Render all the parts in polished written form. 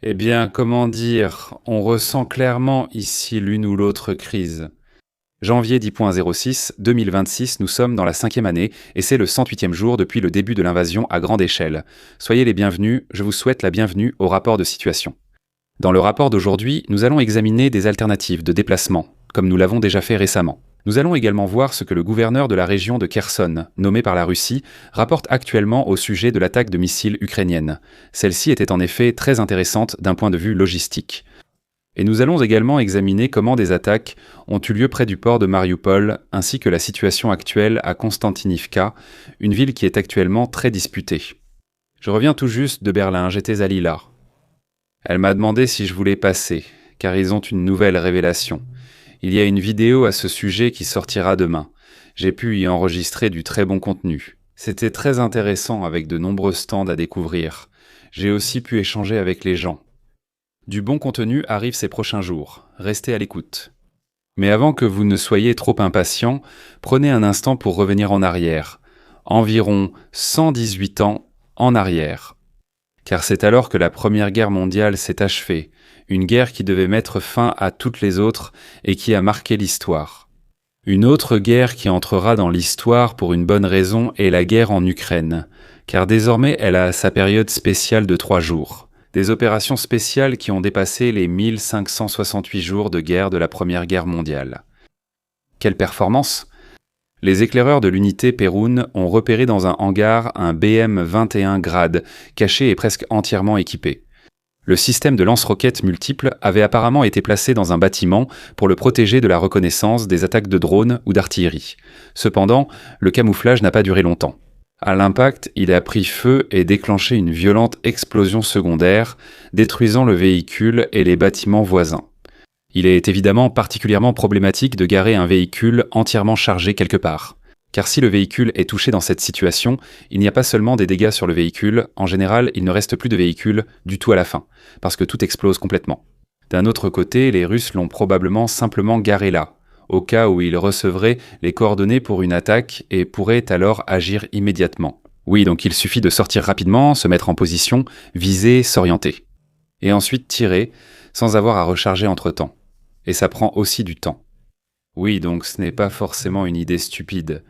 Eh bien, comment dire, on ressent clairement ici l'une ou l'autre crise. Janvier 10.06, 2026, nous sommes dans la 5e année et c'est le 108e jour depuis le début de l'invasion à grande échelle. Soyez les bienvenus, je vous souhaite la bienvenue au rapport de situation. Dans le rapport d'aujourd'hui, nous allons examiner des alternatives de déplacement, comme nous l'avons déjà fait récemment. Nous allons également voir ce que le gouverneur de la région de Kherson, nommé par la Russie, rapporte actuellement au sujet de l'attaque de missiles ukrainienne. Celle-ci était en effet très intéressante d'un point de vue logistique. Et nous allons également examiner comment des attaques ont eu lieu près du port de Mariupol, ainsi que la situation actuelle à Konstantinivka, une ville qui est actuellement très disputée. Je reviens tout juste de Berlin, j'étais à Lila. Elle m'a demandé si je voulais passer, car ils ont une nouvelle révélation. Il y a une vidéo à ce sujet qui sortira demain. J'ai pu y enregistrer du très bon contenu. C'était très intéressant avec de nombreux stands à découvrir. J'ai aussi pu échanger avec les gens. Du bon contenu arrive ces prochains jours. Restez à l'écoute. Mais avant que vous ne soyez trop impatients, prenez un instant pour revenir en arrière. Environ 118 ans en arrière. Car c'est alors que la Première Guerre mondiale s'est achevée, une guerre qui devait mettre fin à toutes les autres et qui a marqué l'histoire. Une autre guerre qui entrera dans l'histoire pour une bonne raison est la guerre en Ukraine, car désormais elle a sa période spéciale de 3 jours. Des opérations spéciales qui ont dépassé les 1568 jours de guerre de la Première Guerre mondiale. Quelle performance! Les éclaireurs de l'unité Perun ont repéré dans un hangar un BM-21 Grad, caché et presque entièrement équipé. Le système de lance-roquettes multiples avait apparemment été placé dans un bâtiment pour le protéger de la reconnaissance des attaques de drones ou d'artillerie. Cependant, le camouflage n'a pas duré longtemps. À l'impact, il a pris feu et déclenché une violente explosion secondaire, détruisant le véhicule et les bâtiments voisins. Il est évidemment particulièrement problématique de garer un véhicule entièrement chargé quelque part. Car si le véhicule est touché dans cette situation, il n'y a pas seulement des dégâts sur le véhicule, en général il ne reste plus de véhicule du tout à la fin, parce que tout explose complètement. D'un autre côté, les Russes l'ont probablement simplement garé là, au cas où ils recevraient les coordonnées pour une attaque et pourraient alors agir immédiatement. Oui, donc il suffit de sortir rapidement, se mettre en position, viser, s'orienter. Et ensuite tirer, sans avoir à recharger entre-temps. Et ça prend aussi du temps. Oui, donc ce n'est pas forcément une idée stupide.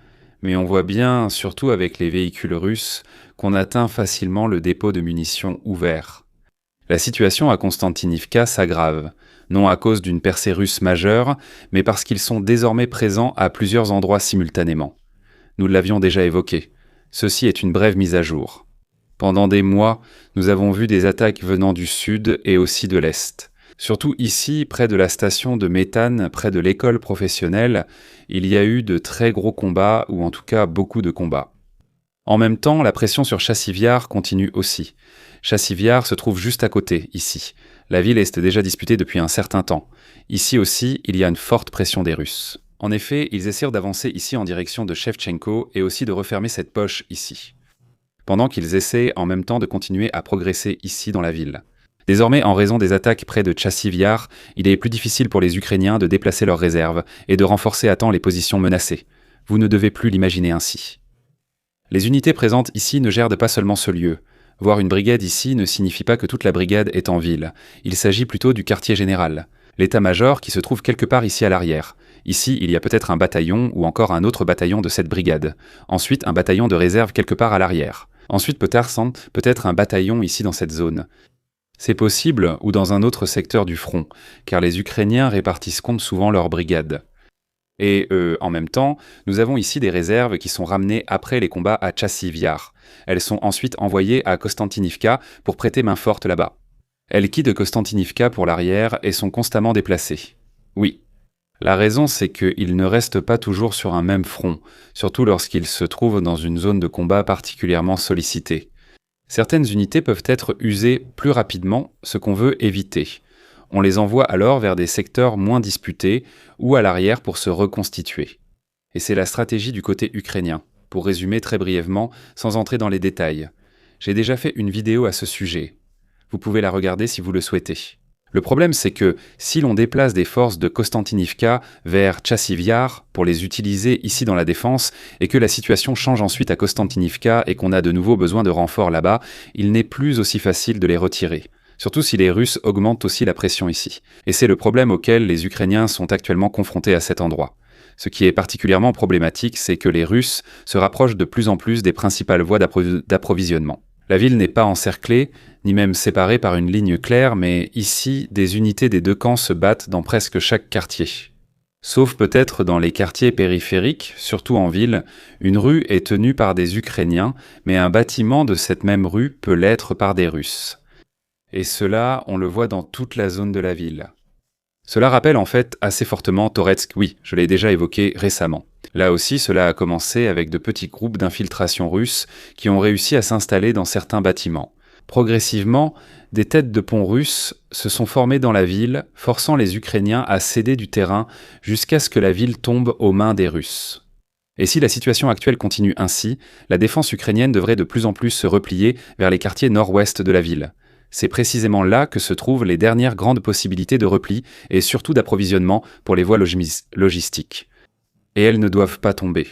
Mais on voit bien, surtout avec les véhicules russes, qu'on atteint facilement le dépôt de munitions ouvert. La situation à Konstantinivka s'aggrave, non à cause d'une percée russe majeure, mais parce qu'ils sont désormais présents à plusieurs endroits simultanément. Nous l'avions déjà évoqué. Ceci est une brève mise à jour. Pendant des mois, nous avons vu des attaques venant du sud et aussi de l'est. Surtout ici, près de la station de méthane, près de l'école professionnelle, il y a eu de très gros combats, ou en tout cas beaucoup de combats. En même temps, la pression sur Chassiviar continue aussi. Chassiviar se trouve juste à côté, ici. La ville est déjà disputée depuis un certain temps. Ici aussi, il y a une forte pression des Russes. En effet, ils essaient d'avancer ici en direction de Shevchenko et aussi de refermer cette poche ici. Pendant qu'ils essaient en même temps de continuer à progresser ici dans la ville. Désormais, en raison des attaques près de Chassiviar, il est plus difficile pour les Ukrainiens de déplacer leurs réserves et de renforcer à temps les positions menacées. Vous ne devez plus l'imaginer ainsi. Les unités présentes ici ne gèrent pas seulement ce lieu. Voir une brigade ici ne signifie pas que toute la brigade est en ville. Il s'agit plutôt du quartier général, l'état-major qui se trouve quelque part ici à l'arrière. Ici, il y a peut-être un bataillon ou encore un autre bataillon de cette brigade. Ensuite, un bataillon de réserve quelque part à l'arrière. Ensuite, peut-être un bataillon ici dans cette zone. C'est possible, ou dans un autre secteur du front, car les Ukrainiens répartissent souvent leurs brigades. Et en même temps, nous avons ici des réserves qui sont ramenées après les combats à Chassiviar. Elles sont ensuite envoyées à Konstantinivka pour prêter main forte là-bas. Elles quittent Konstantinivka pour l'arrière et sont constamment déplacées. Oui. La raison, c'est qu'ils ne restent pas toujours sur un même front, surtout lorsqu'ils se trouvent dans une zone de combat particulièrement sollicitée. Certaines unités peuvent être usées plus rapidement, ce qu'on veut éviter. On les envoie alors vers des secteurs moins disputés ou à l'arrière pour se reconstituer. Et c'est la stratégie du côté ukrainien, pour résumer très brièvement, sans entrer dans les détails. J'ai déjà fait une vidéo à ce sujet. Vous pouvez la regarder si vous le souhaitez. Le problème, c'est que si l'on déplace des forces de Konstantinivka vers Chassiviar pour les utiliser ici dans la défense, et que la situation change ensuite à Konstantinivka et qu'on a de nouveau besoin de renforts là-bas, il n'est plus aussi facile de les retirer. surtout si les Russes augmentent aussi la pression ici. Et c'est le problème auquel les Ukrainiens sont actuellement confrontés à cet endroit. Ce qui est particulièrement problématique, c'est que les Russes se rapprochent de plus en plus des principales voies d'approvisionnement. La ville n'est pas encerclée, ni même séparée par une ligne claire, mais ici, des unités des deux camps se battent dans presque chaque quartier. Sauf peut-être dans les quartiers périphériques, surtout en ville, une rue est tenue par des Ukrainiens, mais un bâtiment de cette même rue peut l'être par des Russes. Et cela, on le voit dans toute la zone de la ville. Cela rappelle en fait assez fortement Toretsk, oui, je l'ai déjà évoqué récemment. Là aussi, cela a commencé avec de petits groupes d'infiltration russes qui ont réussi à s'installer dans certains bâtiments. Progressivement, des têtes de pont russes se sont formées dans la ville, forçant les Ukrainiens à céder du terrain jusqu'à ce que la ville tombe aux mains des Russes. Et si la situation actuelle continue ainsi, la défense ukrainienne devrait de plus en plus se replier vers les quartiers nord-ouest de la ville. C'est précisément là que se trouvent les dernières grandes possibilités de repli et surtout d'approvisionnement pour les voies logistiques. Et elles ne doivent pas tomber.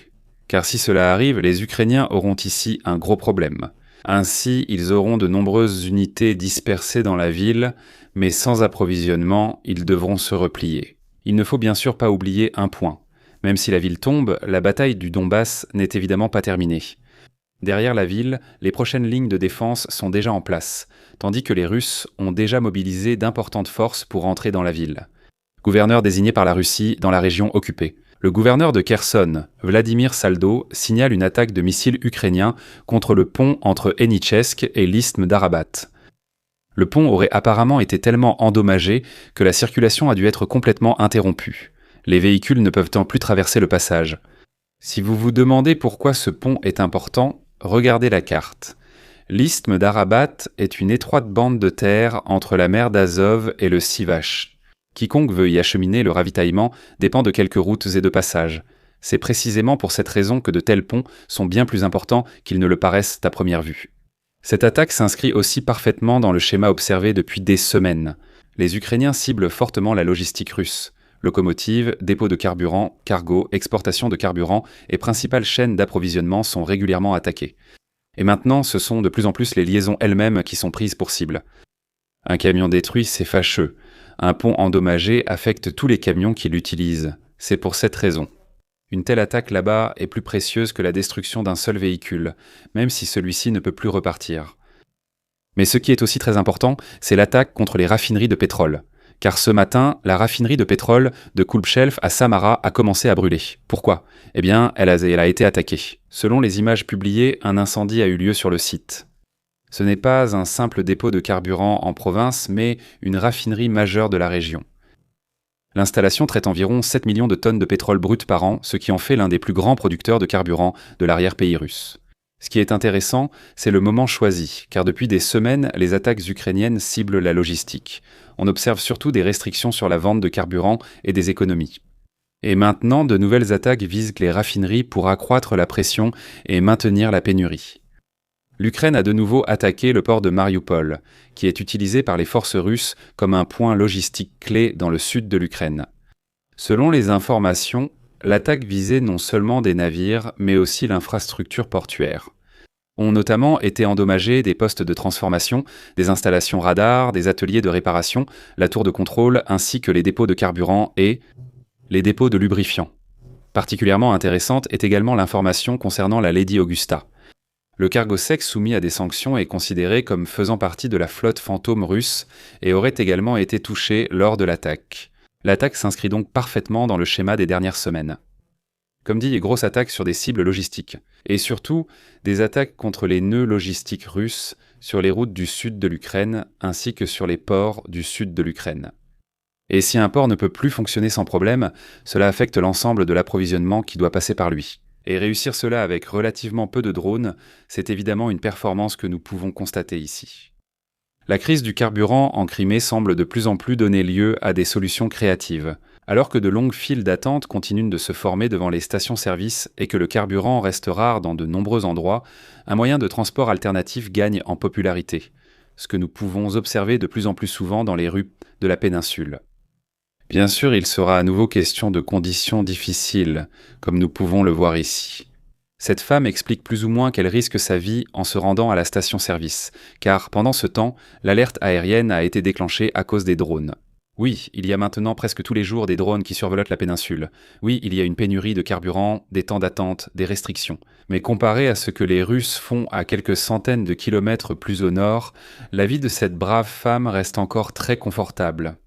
Car si cela arrive, les Ukrainiens auront ici un gros problème. Ainsi, ils auront de nombreuses unités dispersées dans la ville, mais sans approvisionnement, ils devront se replier. Il ne faut bien sûr pas oublier un point. Même si la ville tombe, la bataille du Donbass n'est évidemment pas terminée. Derrière la ville, les prochaines lignes de défense sont déjà en place, tandis que les Russes ont déjà mobilisé d'importantes forces pour entrer dans la ville. Gouverneur désigné par la Russie dans la région occupée. Le gouverneur de Kherson, Vladimir Saldo, signale une attaque de missiles ukrainiens contre le pont entre Henichesk et l'isthme d'Arabat. Le pont aurait apparemment été tellement endommagé que la circulation a dû être complètement interrompue. Les véhicules ne peuvent plus traverser le passage. Si vous vous demandez pourquoi ce pont est important, regardez la carte. L'isthme d'Arabat est une étroite bande de terre entre la mer d'Azov et le Sivash. Quiconque veut y acheminer le ravitaillement dépend de quelques routes et de passages. C'est précisément pour cette raison que de tels ponts sont bien plus importants qu'ils ne le paraissent à première vue. Cette attaque s'inscrit aussi parfaitement dans le schéma observé depuis des semaines. Les Ukrainiens ciblent fortement la logistique russe. Locomotives, dépôts de carburant, cargo, exportation de carburant et principales chaînes d'approvisionnement sont régulièrement attaquées. Et maintenant, ce sont de plus en plus les liaisons elles-mêmes qui sont prises pour cible. Un camion détruit, c'est fâcheux. Un pont endommagé affecte tous les camions qui l'utilisent. C'est pour cette raison. Une telle attaque là-bas est plus précieuse que la destruction d'un seul véhicule, même si celui-ci ne peut plus repartir. Mais ce qui est aussi très important, c'est l'attaque contre les raffineries de pétrole. Car ce matin, la raffinerie de pétrole de Kulpshelf à Samara a commencé à brûler. Pourquoi ? Eh bien, elle a été attaquée. Selon les images publiées, un incendie a eu lieu sur le site. Ce n'est pas un simple dépôt de carburant en province, mais une raffinerie majeure de la région. L'installation traite environ 7 millions de tonnes de pétrole brut par an, ce qui en fait l'un des plus grands producteurs de carburant de l'arrière-pays russe. Ce qui est intéressant, c'est le moment choisi, car depuis des semaines, les attaques ukrainiennes ciblent la logistique. On observe surtout des restrictions sur la vente de carburant et des économies. Et maintenant, de nouvelles attaques visent les raffineries pour accroître la pression et maintenir la pénurie. L'Ukraine a de nouveau attaqué le port de Mariupol, qui est utilisé par les forces russes comme un point logistique clé dans le sud de l'Ukraine. Selon les informations, l'attaque visait non seulement des navires, mais aussi l'infrastructure portuaire. Ont notamment été endommagés des postes de transformation, des installations radars, des ateliers de réparation, la tour de contrôle ainsi que les dépôts de carburant et les dépôts de lubrifiants. Particulièrement intéressante est également l'information concernant la Lady Augusta. Le cargo sec soumis à des sanctions est considéré comme faisant partie de la flotte fantôme russe et aurait également été touché lors de l'attaque. L'attaque s'inscrit donc parfaitement dans le schéma des dernières semaines. Comme dit, grosses attaques sur des cibles logistiques. Et surtout, des attaques contre les nœuds logistiques russes sur les routes du sud de l'Ukraine ainsi que sur les ports du sud de l'Ukraine. Et si un port ne peut plus fonctionner sans problème, cela affecte l'ensemble de l'approvisionnement qui doit passer par lui. Et réussir cela avec relativement peu de drones, c'est évidemment une performance que nous pouvons constater ici. La crise du carburant en Crimée semble de plus en plus donner lieu à des solutions créatives. Alors que de longues files d'attente continuent de se former devant les stations-service et que le carburant reste rare dans de nombreux endroits, un moyen de transport alternatif gagne en popularité, ce que nous pouvons observer de plus en plus souvent dans les rues de la péninsule. Bien sûr, il sera à nouveau question de conditions difficiles, comme nous pouvons le voir ici. Cette femme explique plus ou moins qu'elle risque sa vie en se rendant à la station-service, car pendant ce temps, l'alerte aérienne a été déclenchée à cause des drones. Oui, il y a maintenant presque tous les jours des drones qui survoltent la péninsule. Oui, il y a une pénurie de carburant, des temps d'attente, des restrictions. Mais comparé à ce que les Russes font à quelques centaines de kilomètres plus au nord, la vie de cette brave femme reste encore très confortable.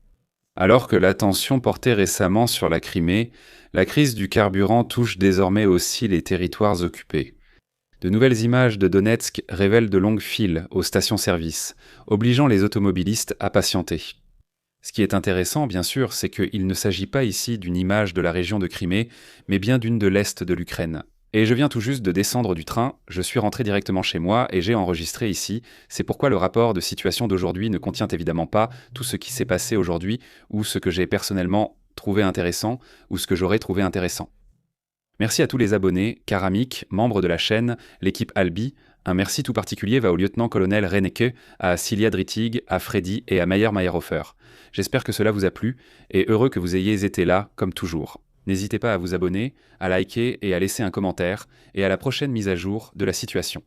Alors que l'attention portée récemment sur la Crimée, la crise du carburant touche désormais aussi les territoires occupés. De nouvelles images de Donetsk révèlent de longues files aux stations-service, obligeant les automobilistes à patienter. Ce qui est intéressant, bien sûr, c'est qu'il ne s'agit pas ici d'une image de la région de Crimée, mais bien d'une de l'Est de l'Ukraine. Et je viens tout juste de descendre du train, je suis rentré directement chez moi et j'ai enregistré ici. C'est pourquoi le rapport de situation d'aujourd'hui ne contient évidemment pas tout ce qui s'est passé aujourd'hui, ou ce que j'ai personnellement trouvé intéressant, ou ce que j'aurais trouvé intéressant. Merci à tous les abonnés, Karamik, membres de la chaîne, l'équipe Albi. Un merci tout particulier va au lieutenant-colonel Rennecke, à Cilia Drittig, à Freddy et à Mayer Meyerhofer. J'espère que cela vous a plu, et heureux que vous ayez été là, comme toujours. N'hésitez pas à vous abonner, à liker et à laisser un commentaire, et à la prochaine mise à jour de la situation.